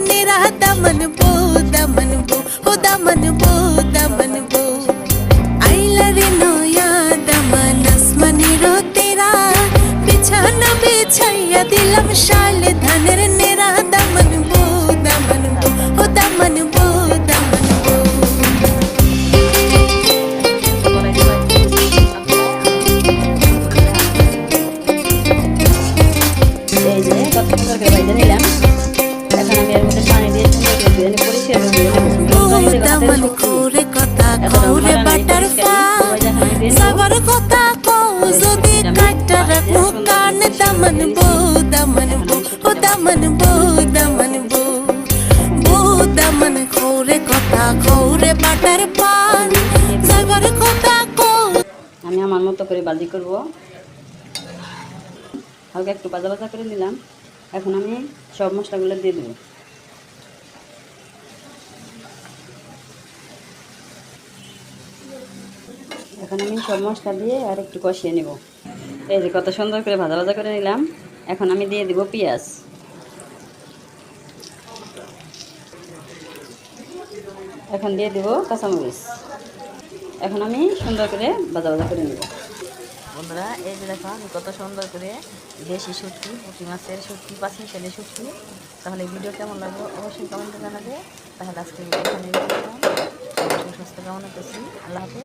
नेरा दमन बो हो दमन बो आइला रे नया दमन आसमानी रो तेरा बिछाना बिछाइया दिलम शाल धनर नेरा दमन बो हो दमन बो এই যে কত সুন্দর করে বাইজা নিলাম। এখন আমি এর মধ্যে পানি দিয়ে সুন্দর করে ধুয়ে নিয়ে পরিষ্কার করে ধুয়ে নেব। दमन खोरे कथा खोरे बटरफ्लाई सबर कथा को যদি কাটা রাখো কান दमन बो हो दमन बो दमन खोरे कथा खोरे बटरफ्लाई सबर कथा को আমি আমার মতো করে ভাজি করব। হালকা একটু ভাজা ভাজা করে নিলাম। এখন আমি সব মশলাগুলো দিয়ে দেব। এখন আমি সব মশলা দিয়ে আর একটু কষিয়ে নেব। এই যে কত সুন্দর করে ভাজা ভাজা করে নিলাম। এখন আমি দিয়ে দেব পেঁয়াজ। এখন দিয়ে দেব কাঁচামরিচ। এখন আমি সুন্দর করে ভাজা ভাজা করে নেব। বন্ধুরা এই যে দেখো আমি কত সুন্দর করে দেশি শুটকি পুঁটি মাছের শুটকি পাঁচমিশালি শুটকি। তাহলে ভিডিও কেমন লাগলো অবশ্যই কমেন্টে জানাবে। তাহলে আজকে ভিডিও এখানে সুস্থ কামনা করছি। আল্লাহ হাফেজ।